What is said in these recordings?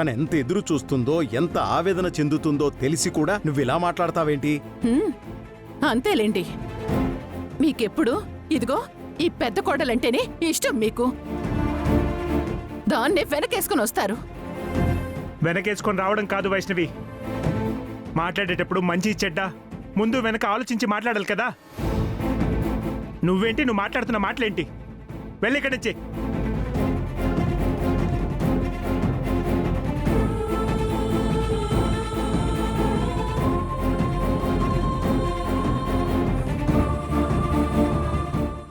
తను ఎంత ఎదురు చూస్తుందో, ఎంత ఆవేదన చెందుతుందో తెలిసి కూడా నువ్విలా మాట్లాడతావేంటి? అంతేలేండి. మీకెప్పుడు ఇదిగో ఈ పెద్ద కోడలంటేనే ఇష్టం. మీకు దాన్నే వెనకేసుకుని వస్తారు. వెనకేసుకొని రావడం కాదు వైష్ణవి, మాట్లాడేటప్పుడు మంచి చెడ్డ ముందు వెనక ఆలోచించి మాట్లాడాలి కదా. నువ్వేంటి, నువ్వు మాట్లాడుతున్న మాటలేంటి? వెళ్ళి ఇక్కడి నుంచి.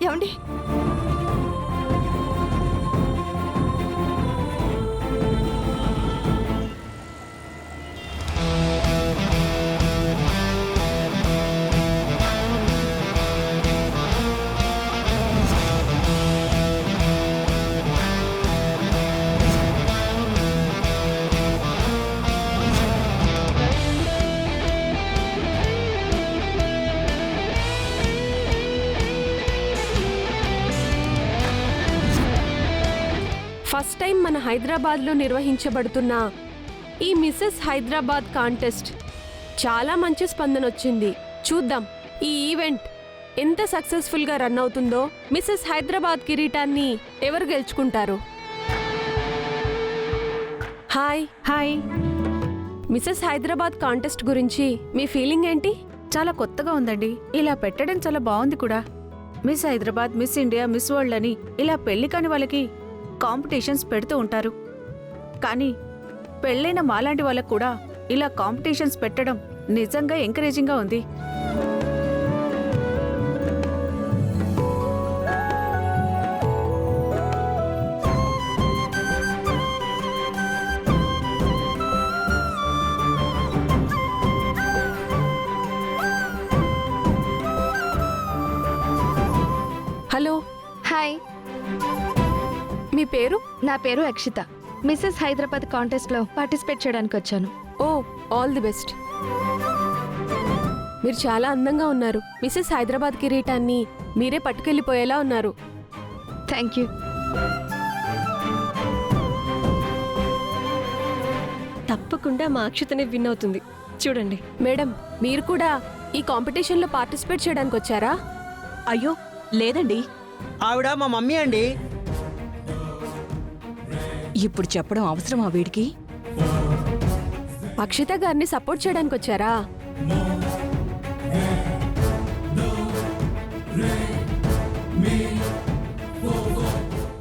ఏమండి, ఫస్ట్ టైం మన హైదరాబాద్లో నిర్వహించబడుతున్న ఈ మిసెస్ హైదరాబాద్ కాంటెస్ట్ చాలా మంచి స్పందన వచ్చింది. చూద్దాం ఈ ఈవెంట్ ఎంత సక్సెస్ఫుల్గా రన్ అవుతుందో, మిసెస్ హైదరాబాద్ కిరీటాన్ని ఎవరు గెలుచుకుంటారు. Hi hi. Mrs Hyderabad contest గురించి మీ ఫీలింగ్ ఏంటి? చాలా కొత్తగా ఉందండి. ఇలా పెట్టడం చాలా బాగుంది కూడా. Miss Hyderabad, miss India, miss world అని ఇలా పెళ్లి కాని వాళ్ళకి కాంపిటీషన్స్ పెడుతూ ఉంటారు. కానీ పెళ్ళైన మాలాంటి వాళ్ళకు కూడా ఇలా కాంపిటీషన్స్ పెట్టడం నిజంగా ఎంకరేజింగ్గా ఉంది. హలో. హాయ్. మీ పేరు? నా పేరు అక్షిత. మిసెస్ హైదరాబాద్ కాంటెస్ట్ లో పార్టిసిపేట్ చేయడానికి వచ్చాను. ఓ, ఆల్ ది బెస్ట్. మీరు చాలా అందంగా ఉన్నారు. మిసెస్ హైదరాబాద్ కిరీటాన్ని మీరే పట్టుకెళ్ళిపోయేలా ఉన్నారు. Thank you. తప్పకుండా మా అక్షతనే విన్ అవుతుంది. చూడండి మేడం, మీరు కూడా ఈ కాంపిటీషన్లో పార్టిసిపేట్ చేయడానికి వచ్చారా? అయ్యో లేదండి, ఆవిడ మా మమ్మీ అండి. ఇప్పుడు చెప్పడం అవసరమా వీడికి? అక్షిత గారిని సపోర్ట్ చేయడానికి వచ్చారా?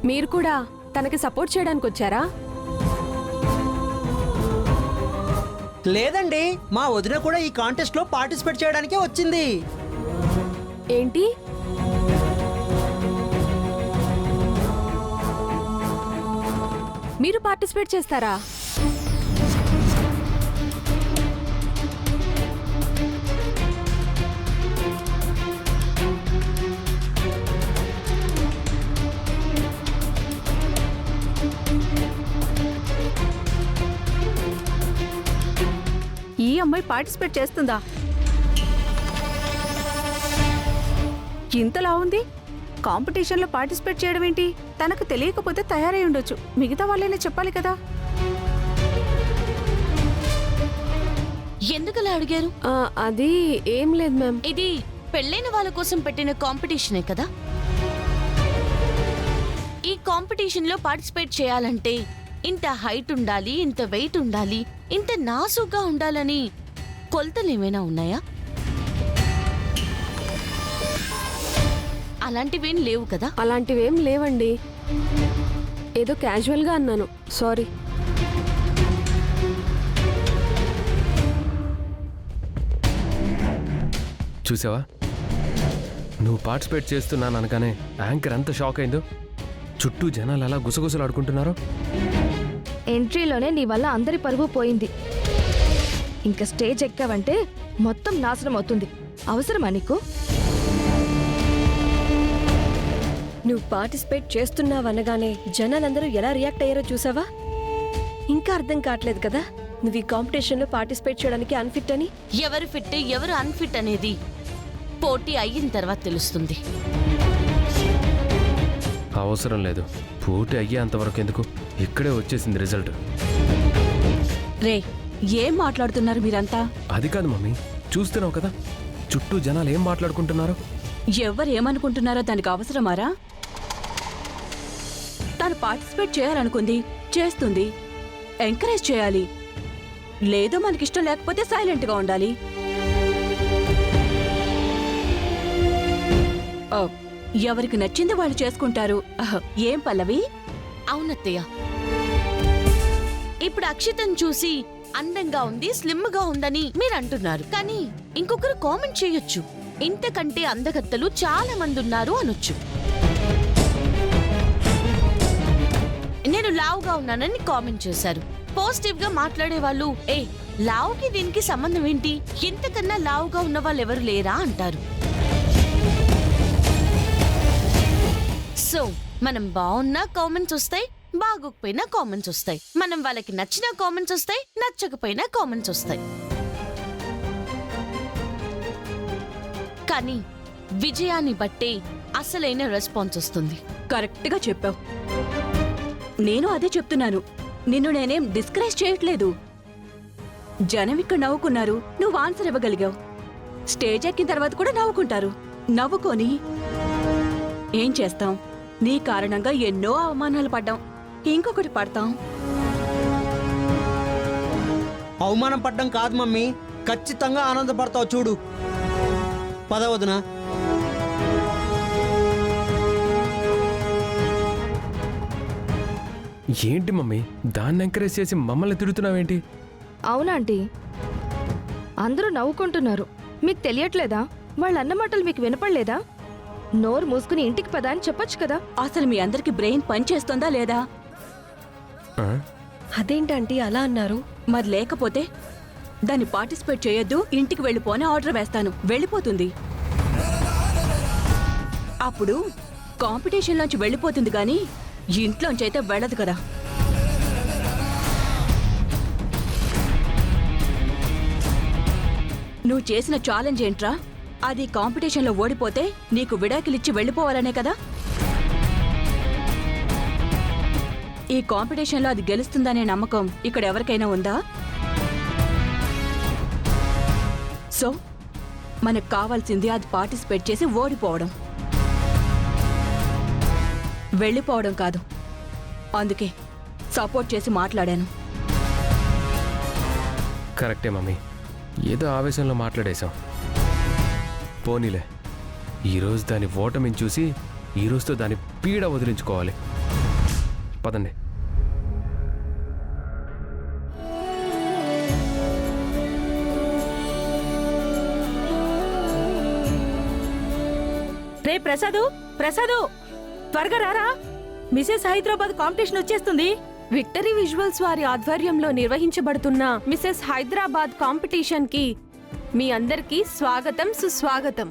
మీరు కూడా తనకి సపోర్ట్ చేయడానికి వచ్చారా? లేదండి, మా వదిన కూడా ఈ కాంటెస్ట్ లో పార్టిసిపేట్ చేయడానికే వచ్చింది. ఏంటి? మీరు పార్టిసిపేట్ చేస్తారా? ఈ అమ్మాయి పార్టిసిపేట్ చేస్తుందా? ఇంతలా ఉంది. కాంపిటీషన్లో పార్టిసిపేట్ చేయడం ఏంటి? తనకు తెలియకపోతే తయారై ఉండొచ్చు. మిగతా వాళ్ళనే చెప్పాలి కదా. ఎందుకలా అడిగారు? అది ఏం లేదు మ్యామ్. ఇది పెళ్ళైన వాళ్ళ కోసం పెట్టిన కాంపిటీషనే కదా. ఈ కాంపిటీషన్ లో పార్టిసిపేట్ చేయాలంటే ఇంత హైట్ ఉండాలి, ఇంత వెయిట్ ఉండాలి, ఇంత నాసుగా ఉండాలని కొలతలు ఏమైనా ఉన్నాయా? అలాంటివేం లేవు కదా. అలాంటివేం లేవండి. ఏదో క్యాజువల్గా అన్నాను, సారీ. చూసావా, నువ్వు పార్టిసిపేట్ చేస్తున్నాను అనగానే యాంకర్ అంత షాక్ అయిందో. చుట్టూ జనాలు అలా గుసగుసలు ఆడుకుంటున్నారు. ఎంట్రీలోనే నీ వల్ల అందరి పరువు పోయింది. ఇంకా స్టేజ్ ఎక్కావంటే మొత్తం నాశనం అవుతుంది. అవసరమా నీకు? నువ్వు పార్టిసిపేట్ చేస్తున్నావనగానే జనాలందరూ ఎలా రియాక్ట్ అయ్యారో చూసావా? ఇంకా అర్థం కావట్లేదు కదా నువ్వు ఈ కాంపిటీషన్లో పార్టిసిపేట్ చేయడానికి అన్ఫిట్ అని. ఎవరు ఫిట్ ఎవరు అన్ఫిట్ అనేది పోటీ అయిన తర్వాత తెలుస్తుంది. అవసరం లేదు, పోటీ అయ్యేంతవరకు ఎందుకు, ఇక్కడే వచ్చేసింది రిజల్ట్. రే ఏం మాట్లాడుతున్నారు మీరంతా? అది కాదు మమ్మీ, చూస్తున్నావు కదా చుట్టూ జనాలు ఏం మాట్లాడుకుంటున్నారు. ఎవరు ఏమనుకుంటున్నారో దానికి అవసరమారా? తను పార్టిసిపేట్ చేయాలనుకుంది, చేస్తుంది. ఎంకరేజ్ చేయాలి. లేదు మనకిష్టం లేకపోతే సైలెంట్గా ఉండాలి. ఎవరికి నచ్చింది వాళ్ళు చేసుకుంటారు. ఏం పల్లవి? అవునత్తయ్య, ఇప్పుడు అక్షితను చూసి అందంగా ఉంది, స్లిమ్ గా ఉందని మీరు అంటున్నారు. కానీ ఇంకొకరు కామెంట్ చేయొచ్చు, ఇంతకంటే అందగత్తలు చాలా మంది ఉన్నారు అనొచ్చు. నేను లావుగా ఉన్నానని కామెంట్ చేశారు. పాజిటివ్ గా మాట్లాడే వాళ్ళు, ఏ లావుకి దీనికి సంబంధం ఏంటి, ఇంతకన్నా లావుగా ఉన్న వాళ్ళు ఎవరు లేరా అంటారు. సో మనం బాగున్నా కామెంట్స్ వస్తాయి, బాగోకపోయినా కామెంట్స్ వస్తాయి. మనం వాళ్ళకి నచ్చిన కామెంట్స్ వస్తాయి, నచ్చకపోయినా కామెంట్స్ వస్తాయి. కానీ విజయాన్ని బట్టే అసలైన రెస్పాన్స్ వస్తుంది. కరెక్ట్గా చెప్పావు. నేను అదే చెప్తున్నాను. నిన్ను నేనేం డిస్కరేజ్ చేయట్లేదు. జనం ఇక్కడ నవ్వుకున్నారు, నువ్వు ఆన్సర్ ఇవ్వగలిగావు. స్టేజ్ ఎక్కిన తర్వాత కూడా నవ్వుకుంటారు. నవ్వుకొని ఏం చేస్తాం? నీ కారణంగా ఎన్నో అవమానాలు పడ్డాం, ఇంకొకటి పడతాం. అవమానం పడ్డం కాదు మమ్మీ, ఖచ్చితంగా ఆనందపడతావు చూడు. పదవదునా. ఏంటి మమ్మీ దాన్ని ఎంకరేజ్ చేసి మమ్మల్ని తిడుతున్నావేంటి? అవునాంటీ, అందరూ నవ్వుకుంటున్నారు. మీకు తెలియట్లేదా? వాళ్ళ అన్న మాటలు మీకు వినపడలేదా? నోరు మూసుకుని ఇంటికి పదా అని చెప్పొచ్చు కదా. అసలు మీ అందరికి బ్రెయిన్ పనిచేస్తుందా లేదా? అదేంటంటీ అలా అన్నారు? మరి లేకపోతే దాన్ని పార్టిసిపేట్ చేయొద్దు, ఇంటికి వెళ్ళిపోని ఆర్డర్ వేస్తాను. వెళ్ళిపోతుంది. అప్పుడు కాంపిటీషన్లోంచి వెళ్ళిపోతుంది కానీ ఇంట్లోంచి అయితే వెళ్ళదు కదా. నువ్వు చేసిన ఛాలెంజ్ ఏంట్రా? అది కాంపిటీషన్లో ఓడిపోతే నీకు విడాకులిచ్చి వెళ్ళిపోవాలనే కదా. ఈ కాంపిటీషన్లో అది గెలుస్తుందనే నమ్మకం ఇక్కడ ఎవరికైనా ఉందా? సో మనకు కావాల్సింది అది పార్టిసిపేట్ చేసి ఓడిపోవడం, వెళ్ళిపోవడం కాదు. అందుకే సపోర్ట్ చేసి మాట్లాడాను. కరెక్టే మమ్మీ, ఏదో ఆవేశంలో మాట్లాడేశాం. పోనీలే, ఈరోజు దాని ఓటమిని చూసి ఈరోజుతో దాని పీడ వదిలించుకోవాలి. పదండి. రే ప్రసాదు, ప్రసాదు త్వరగా రారా, మిసెస్ హైదరాబాద్ కాంపిటీషన్ వచ్చేస్తుంది. విక్టరీ విజువల్స్ వారి ఆధ్వర్యంలో నిర్వహించబడుతున్న మిసెస్ హైదరాబాద్ కాంపిటీషన్ కి మీ అందరికీ స్వాగతం, సుస్వాగతం.